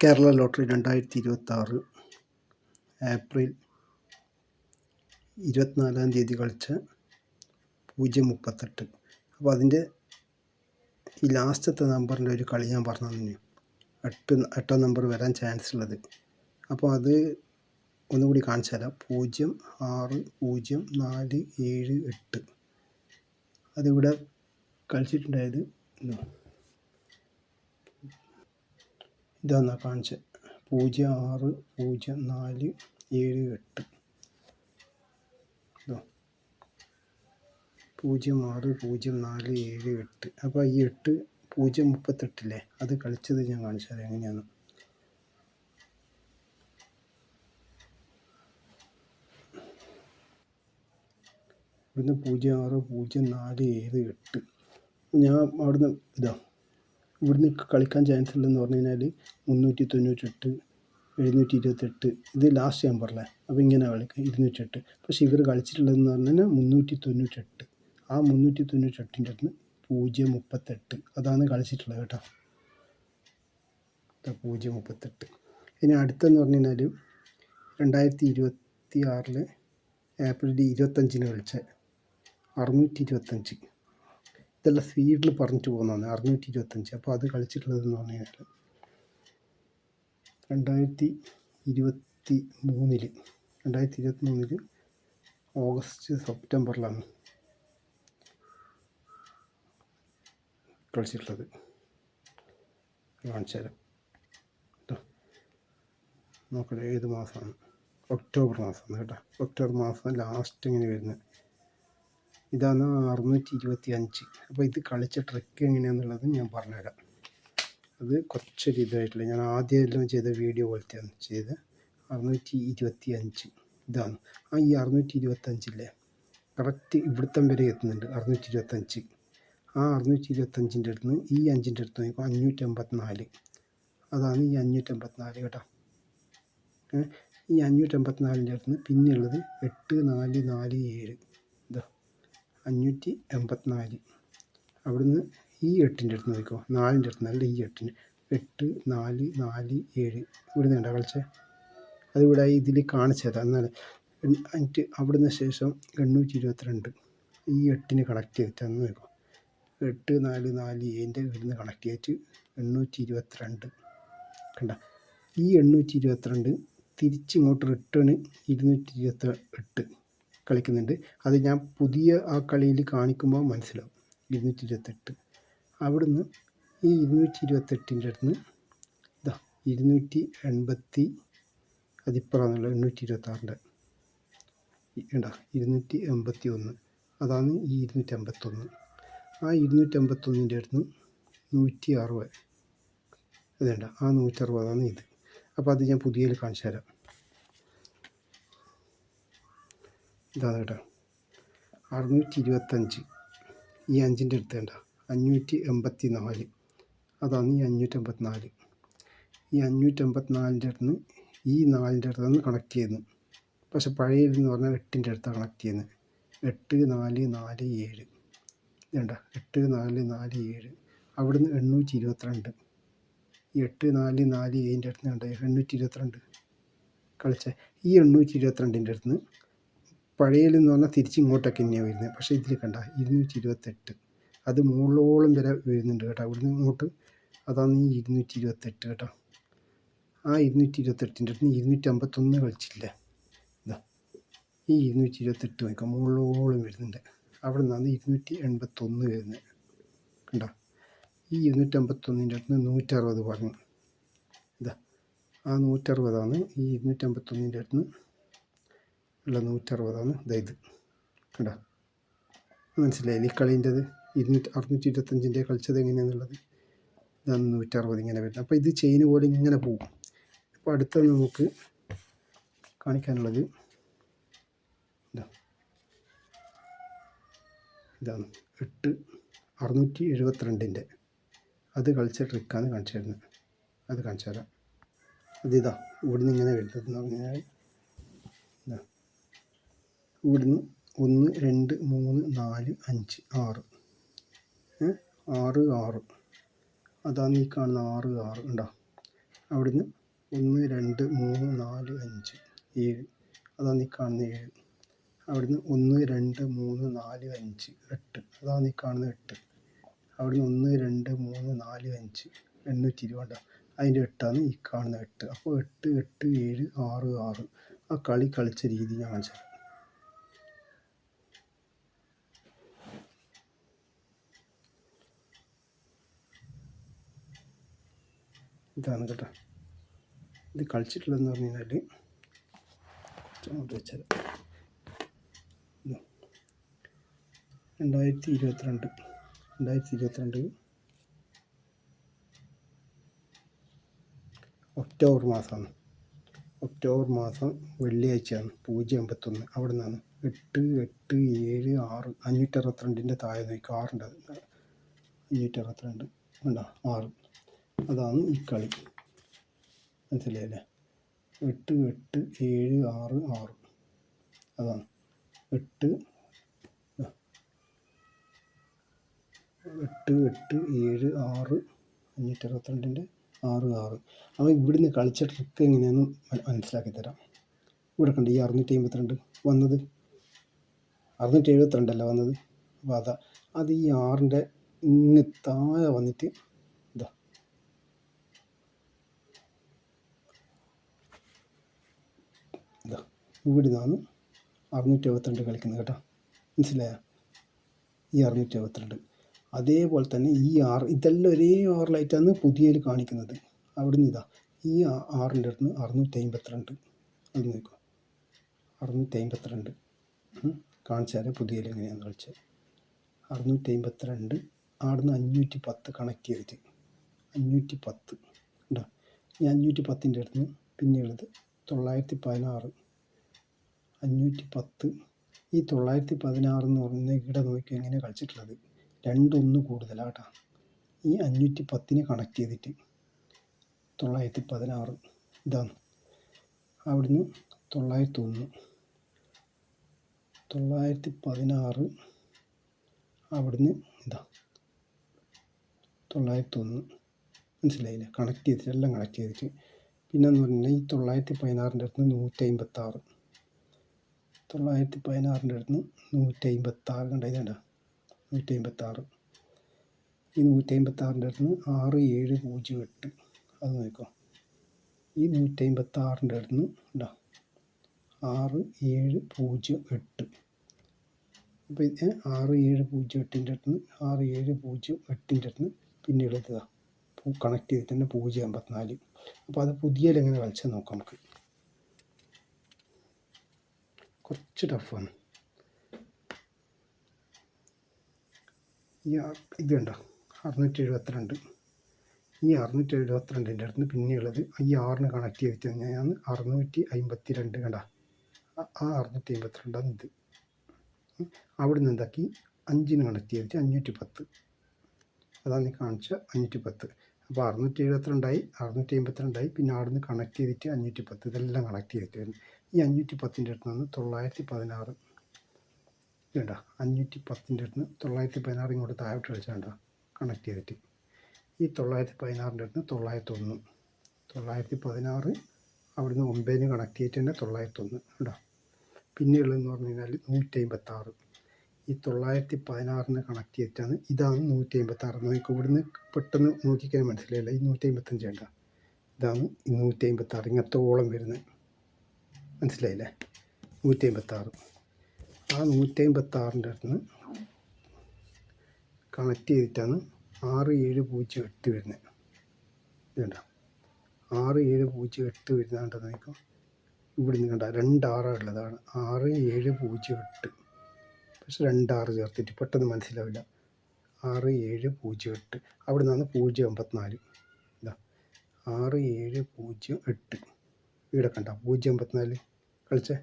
Kerala lottery 2026 April 24-ാം തീയതി കളിച്ച 038. അപ്പോൾ അതിൻ്റെ ഈ ലാസ്റ്റത്തെ നമ്പറിൻ്റെ ഒരു കളി ഞാൻ പറഞ്ഞു തന്നെ, എട്ടാം നമ്പർ വരാൻ ചാൻസ് ഉള്ളത്. അപ്പോൾ അത് ഒന്നുകൂടി കാണിച്ചു തരാം. 0600478 അതിവിടെ കളിച്ചിട്ടുണ്ടായത് ഇതാന്നാ കാണിച്ചത്. 0600478 0600478. അപ്പോൾ ഈ 038 അത് കളിച്ചത് ഞാൻ കാണിച്ചു തരാം എങ്ങനെയാണ്. ഇവിടുന്ന് 0600478 ഞാൻ അവിടുന്ന് ഇവിടുന്ന് കളിക്കാൻ ചാൻസ് ഉള്ളതെന്ന് പറഞ്ഞു കഴിഞ്ഞാൽ 398, 728 ഇത് ലാസ്റ്റ് ഞാൻ പറഞ്ഞേ. അപ്പോൾ ഇങ്ങനെ കളിക്കാം 208. പക്ഷേ ഇവർ കളിച്ചിട്ടുള്ളതെന്ന് പറഞ്ഞാൽ 398. ആ 398ൻ്റെ അടുത്ത് 038 അതാണ് കളിച്ചിട്ടുള്ളത് കേട്ടോ. 038. ഇനി അടുത്തെന്ന് പറഞ്ഞു കഴിഞ്ഞാൽ 2026 ഏപ്രിൽ 25 കളിച്ച 625. ഇതെല്ലാം സ്പീഡിൽ പറഞ്ഞിട്ട് പോകുന്നതാണ് 625. അപ്പോൾ അത് കളിച്ചിട്ടുള്ളതെന്ന് പറഞ്ഞു കഴിഞ്ഞാൽ 2023 ഓഗസ്റ്റ് സെപ്റ്റംബറിലാണ് കളിച്ചിട്ടുള്ളത്. കാണിച്ചു തരാം കേട്ടോ. നോക്കട്ടെ ഏത് മാസമാണ്. ഒക്ടോബർ മാസമാണ് കേട്ടോ. ഒക്ടോബർ മാസം ലാസ്റ്റ് ഇങ്ങനെ വരുന്നത് ഇതാണ് 625. അപ്പോൾ ഇത് കളിച്ച ട്രിക്ക് എങ്ങനെയാണെന്നുള്ളത് ഞാൻ പറഞ്ഞുതരാം. അത് കുറച്ചൊരു ഇതായിട്ടില്ല, ഞാൻ ആദ്യമെല്ലാം ചെയ്ത വീഡിയോ പോലത്തെയാണ് ചെയ്ത്. 625 ഇതാണ്. ആ ഈ 625 കറക്റ്റ് ഇവിടുത്തം വരെ എത്തുന്നുണ്ട് 625. ആ 625ൻ്റെ അടുത്ത് ഈ 5ൻ്റെ അടുത്ത് നോക്കുമ്പോൾ 584. അതാണ് ഈ 584 കേട്ടോ. ഈ 584ൻ്റെ അടുത്ത് പിന്നെയുള്ളത് 8447. ഇതാ 584. അവിടുന്ന് ഈ 8ൻ്റെ അടുത്ത് നോക്കിക്കോ, 4ൻ്റെ അടുത്ത് നല്ല ഈ 8ന് 8447 ഇവിടുന്ന് കണ്ടാ കളിച്ചേ. അതിവിടെ ഇതിൽ കാണിച്ചു തരാം. എന്നാൽ എന്നിട്ട് അവിടുന്ന് ശേഷം 822 ഈ 8ന് കണക്ട് ചെയ്തിട്ടാന്ന് നോക്കാം. 8447ൻ്റെ ഇവിടുന്ന് കണക്ട് ചെയ്തിട്ട് 822 കണ്ട. ഈ 822 തിരിച്ചിങ്ങോട്ട് റിട്ടേൺ 228 കളിക്കുന്നുണ്ട്. അത് ഞാൻ പുതിയ ആ കളിയിൽ കാണിക്കുമ്പോൾ മനസ്സിലാവും 228. അവിടുന്ന് ഈ 228ൻ്റെ അടുത്ത് ഇതാ 280 അതിപ്പുറമാണുള്ള 826ൻ്റെ കണ്ട 281. അതാണ് ഈ 281. ആ 281ൻ്റെ അടുത്ത് 160 ഇതേണ്ട. ആ 160 ഇത്. അപ്പോൾ അത് ഞാൻ പുതിയതിൽ കാണിച്ചു തരാം. ഇതാണ് കേട്ടോ 625. ഈ 5ൻ്റെ അടുത്ത് വേണ്ട 584. അതാണ് ഈ 584. ഈ 584ൻ്റെ അടുത്ത് ഈ 4ൻ്റെ അടുത്താണ് കണക്ട് ചെയ്യുന്നത്. പക്ഷെ പഴയതെന്ന് പറഞ്ഞാൽ 8ൻ്റെ അടുത്താണ് കണക്ട് ചെയ്യുന്നത്. 8447 വേണ്ട 8447. അവിടുന്ന് 822. ഈ 8447ൻ്റെ അടുത്ത് വേണ്ട 822 കളിച്ച ഈ 822ൻ്റെ അടുത്ത് പഴയതെന്ന് പറഞ്ഞാൽ തിരിച്ച് ഇങ്ങോട്ടൊക്കെ തന്നെയാണ് വരുന്നത്. പക്ഷേ ഇതിൽ കണ്ട 228 അത് മുകളിലോളം വരെ വരുന്നുണ്ട് കേട്ടോ. അവിടുന്ന് ഇങ്ങോട്ട് അതാണ് ഈ 228 കേട്ടോ. ആ 228ൻ്റെ അടുത്ത് 251 കളിച്ചില്ല. ഇതാ ഈ 228 നോക്കാം മുകളിലോളം വരുന്നുണ്ട്. അവിടെ നിന്നാണ് 281 വരുന്നത് കണ്ടോ. ഈ 251ൻ്റെ അടുത്ത് 160 പറഞ്ഞു. ഇതാ ആ 160 ഈ 251ൻ്റെ അടുത്ത് ഉള്ള 160 ഇത് കണ്ടോ. മനസ്സിലായില്ലേ ഈ കളീൻ്റെത്. 625ൻ്റെ കളിച്ചത് എങ്ങനെയാണെന്നുള്ളത്. ഇതാണ് 160 ഇങ്ങനെ വരുന്നത്. അപ്പോൾ ഇത് ചെയിൻ പോലെ ഇങ്ങനെ പോകും. അപ്പോൾ അടുത്ത നമുക്ക് കാണിക്കാനുള്ളത് ഇതാണ് 672ൻ്റെ അത് കളിച്ച ട്രിക്കാണ് കാണിച്ചു തരുന്നത്. അത് കാണിച്ചു തരാം. അതിതാ ഇവിടുന്ന് ഇങ്ങനെ വരുന്നതെന്ന് പറഞ്ഞാൽ ഇവിടുന്ന് 1 2 3 4 5 6 6 6 അതാണ് ഈ കാണുന്ന 6 6 ഉണ്ടോ. അവിടുന്ന് 1 2 3 4 5 7 അതാണ് ഈ കാണുന്ന 7. അവിടുന്ന് 1 2 3 4 5 8 അതാണ് ഈ കാണുന്ന 8. അവിടുന്ന് 1 2 3 4 5 820 അതിൻ്റെ 8ആണ് ഈ കാണുന്ന 8. അപ്പോൾ 8 8 7 6 6. ആ കളി കളിച്ച രീതി ഞാൻ കാണിച്ചു തരാം. ഇതാണ് കേട്ടോ. ഇത് കളിച്ചിട്ടുള്ളതെന്ന് പറഞ്ഞു കഴിഞ്ഞാൽ അങ്ങോട്ട് വെച്ചാൽ 2022 ഒക്ടോബർ മാസമാണ്. ഒക്ടോബർ മാസം വെള്ളിയാഴ്ചയാണ് 051. അവിടെ നിന്നാണ് 8 8 7 6 562 താഴെ നോക്കി 6 ഉണ്ട്. 562 ഉണ്ടോ 6. അതാണ് ഈ കളി. മനസ്സിലായില്ലേ? 8 8 7 6 6 അതാണ് 8 8 8 7 6 562 6 6. അപ്പോൾ ഇവിടുന്ന് കളിച്ച ട്രിക്ക് എങ്ങനെയാണെന്ന് മനസ്സിലാക്കി തരാം. ഇവിടെ കണ്ട് ഈ 652 വന്നത് 672 അല്ല വന്നത്. അപ്പോൾ അത് ഈ 6ൻ്റെ ഇങ്ങ് താഴെ വന്നിട്ട് ഇവിടെ നിന്നാണ് 672 കളിക്കുന്നത് കേട്ടോ. മനസ്സിലായോ? ഈ 672. അതേപോലെ തന്നെ ഈ 6 ഇതെല്ലാം ഒരേ 6 പുതിയതിൽ കാണിക്കുന്നത്. അവിടുന്ന് ഈ 6ൻ്റെ അടുത്ത് 652 അത് നോക്കുക. 652 കാണിച്ചാൽ പുതിയതിൽ എങ്ങനെയാണെന്ന് കളിച്ചത്. 652 അവിടുന്ന് 510 കണക്ട് ചെയ്തിട്ട് 510 ഉണ്ടോ. ഈ 510ൻ്റെ അടുത്ത് പിന്നെയുള്ളത് 916 510. ഈ 916 എന്ന് പറയുന്നത് ഇവിടെ നോക്കി എങ്ങനെ കളിച്ചിട്ടുള്ളത് 2 1 കൂടുതലാട്ടോ. ഈ 510 കണക്ട് ചെയ്തിട്ട് 916 ഇതാണ്. അവിടുന്ന് 901 916 അവിടുന്ന് 901. മനസ്സിലായില്ലേ? കണക്ട് ചെയ്തിട്ട് എല്ലാം കണക്ട് ചെയ്തിട്ട് പിന്നെന്ന് പറഞ്ഞാൽ ഈ 916ൻ്റെ അടുത്ത് 156 916ൻ്റെ അടുത്ത് 156 കണ്ട ഇതേണ്ട 156. ഈ 156ൻ്റെ അടുത്ത് 6708 അത് നോക്കുക. ഈ 156ൻ്റെ അടുത്ത് 6708. അപ്പോൾ ഇത് 6708ൻ്റെ അടുത്ത് 6708ൻ്റെ അടുത്ത് പിന്നെയുള്ളത് കണക്ട് ചെയ്തിട്ട് തന്നെ 054. അപ്പോൾ അത് പുതിയതിൽ എങ്ങനെ കളിച്ചാൽ നോക്കാം നമുക്ക്. കുറച്ച് ടഫാണ്. ഇത് കണ്ടോ 672. ഈ 672ൻ്റെ അടുത്ത് പിന്നെയുള്ളത് ഈ 6ന് കണക്ട് ചെയ്തിട്ട് തന്നെയാണ് 652 കണ്ട. ആ 652 ഇത്. അവിടെ നിന്ന് എന്താക്കി 5ന് കണക്ട് ചെയ്തിട്ട് 510 അതാണ് ഈ കാണിച്ച 510. അപ്പോൾ 672 652 പിന്നെ അവിടെ നിന്ന് കണക്ട് ചെയ്തിട്ട് 510 ഇതെല്ലാം കണക്ട് ചെയ്തിട്ട് വരും. ഈ 510ൻ്റെ അടുത്ത് നിന്ന് 916 വേണ്ട 510ൻ്റെ അടുത്ത് 916 ഇങ്ങോട്ട് താഴോട്ട് കളിച്ചാൽ കണക്ട് ചെയ്തിട്ട് ഈ 916ൻ്റെ അടുത്ത് 901 916 അവിടുന്ന് 9ന് കണക്ട് ചെയ്തിട്ട് തന്നെ 901 കേട്ടോ. പിന്നെയുള്ളതെന്ന് പറഞ്ഞു കഴിഞ്ഞാൽ 156. ഈ 916നെ കണക്ട് ചെയ്തിട്ടാണ് ഇതാണ് 156. നോക്കി ഇവിടുന്ന് പെട്ടെന്ന് നോക്കിക്കാൻ മനസ്സിലായില്ല. ഈ 155 വേണ്ട ഇതാണ് ഈ 156 ഇങ്ങനത്തോളം വരുന്നത്. മനസ്സിലായില്ലേ? 156. ആ 156ൻ്റെ അടുത്ത് കണക്ട് ചെയ്തിട്ടാണ് 6708 വരുന്നത്. ഇതുണ്ട 6708 വരുന്നതാണ്ട് നോക്കാം. ഇവിടുന്ന് കണ്ട 2 6 ഉള്ളതാണ് 6708. പക്ഷെ 2 6 ചേർത്തിട്ട് പെട്ടെന്ന് മനസ്സിലാവില്ല. 6708 അവിടെ നിന്നാണ് 054. ഇതാ 6708 ഇവിടെ കണ്ട 054 കളിച്ചേ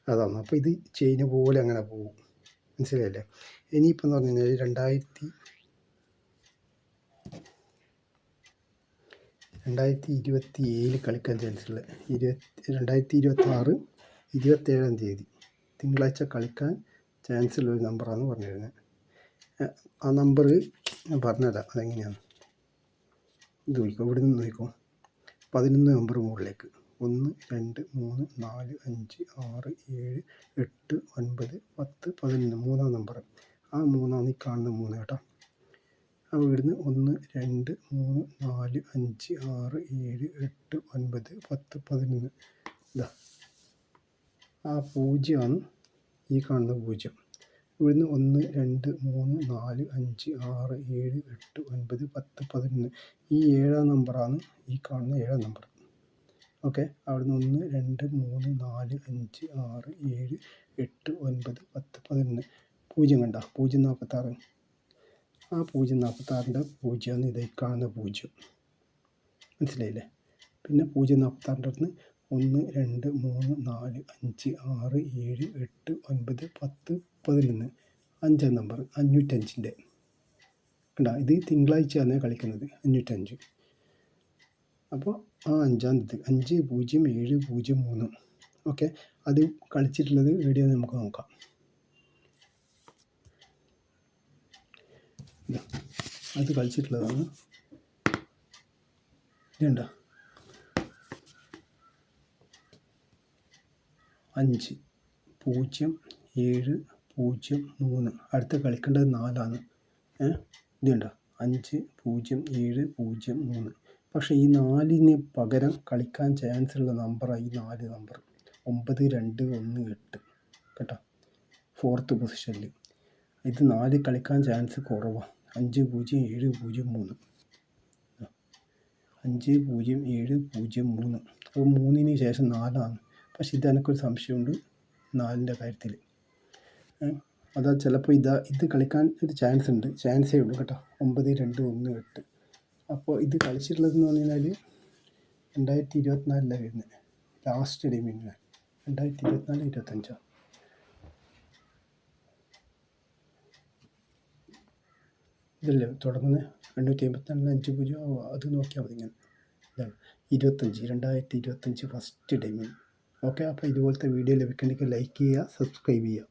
അതാണ്. അപ്പോൾ ഇത് ചെയിന് പോലെ അങ്ങനെ പോകും. മനസ്സിലായില്ലേ? ഇനിയിപ്പോൾ എന്ന് പറഞ്ഞു കഴിഞ്ഞാൽ 2027 കളിക്കാൻ ചാൻസുള്ള 2026 27-ാം തീയതി തിങ്കളാഴ്ച കളിക്കാൻ ചാൻസുള്ളൊരു നമ്പറാണെന്ന് പറഞ്ഞിരുന്നത്. ആ നമ്പർ ഞാൻ പറഞ്ഞുതരാം അതെങ്ങനെയാണ്. ഇത് നോക്കിക്കോ, ഇവിടെ നിന്ന് നോക്കിക്കോ. 11 നമ്പർ മുകളിലേക്ക് 1 2 3 4 5 6 7 8 9 10 11 മൂന്നാം നമ്പർ. ആ മൂന്നാണ് ഈ കാണുന്ന 3 കേട്ടോ. അപ്പോൾ ഇവിടുന്ന് 1 2 3 4 5 6 7 8 9 10 11 ഇതാ ആ 0ആണ് ഈ കാണുന്ന 0. ഇവിടുന്ന് 1 2 3 4 5 6 7 8 9 10 11 ഈ 7-ാം നമ്പറാണ് ഈ കാണുന്ന 7-ാം നമ്പർ. ഓക്കെ, അവിടുന്ന് 1 2 3 4 5 6 7 8 9 10 11 0 കണ്ട 046. ആ 046ൻ്റെ 0ആണ് ഇതേ കാണുന്ന 0. മനസ്സിലായില്ലേ? പിന്നെ 046ൻ്റെ അടുത്ത് 1 2 3 4 5 6 7 8 9 10 11 5-ാം നമ്പർ 505ൻ്റെ കണ്ട. ഇത് തിങ്കളാഴ്ചയാണ് കളിക്കുന്നത് 505. അപ്പോൾ ആ 5-ാം തീയതി 5073. ഓക്കെ, അത് കളിച്ചിട്ടുള്ളത് എവിടെയാണെന്ന് നമുക്ക് നോക്കാം. അത് കളിച്ചിട്ടുള്ളതാണ് ഇതുണ്ട 5 0 7 0 3. അടുത്ത കളിക്കേണ്ടത് 4ആണ്. ഇതുണ്ട 5 0 7 0 3. പക്ഷേ ഈ 4-ന് പകരം കളിക്കാൻ ചാൻസ് ഉള്ള നമ്പറാണ് ഈ 4 നമ്പർ 9 2 1 8 കേട്ടോ. 4th പൊസിഷനിൽ ഇത് 4 കളിക്കാൻ ചാൻസ് കുറവാണ്. 5 0 7 0 3 5 0 7 0 3. അപ്പോൾ 3-ന് ശേഷം 4ആണ്. പക്ഷെ ഇത് എനിക്കൊരു സംശയമുണ്ട് 4-ൻ്റെ കാര്യത്തിൽ. അതാ ചിലപ്പോൾ ഇത് കളിക്കാൻ ഒരു ചാൻസേ ഉള്ളൂ കേട്ടോ. 9 2 1 8. അപ്പോൾ ഇത് കളിച്ചിട്ടുള്ളതെന്ന് പറഞ്ഞു കഴിഞ്ഞാൽ 2024 വരുന്നത് ലാസ്റ്റ് ടൈമിന് 2024 25. ഇതല്ലേ തുടങ്ങുന്നത് 854 5 0 അത് നോക്കിയാൽ മതി. ഇങ്ങനെ ഇതാണ് 2025 ഫസ്റ്റ് ടൈമിന്. ഓക്കെ, അപ്പോൾ ഇതുപോലത്തെ വീഡിയോ ലഭിക്കണമെങ്കിൽ ലൈക്ക് ചെയ്യുക, സബ്സ്ക്രൈബ് ചെയ്യുക.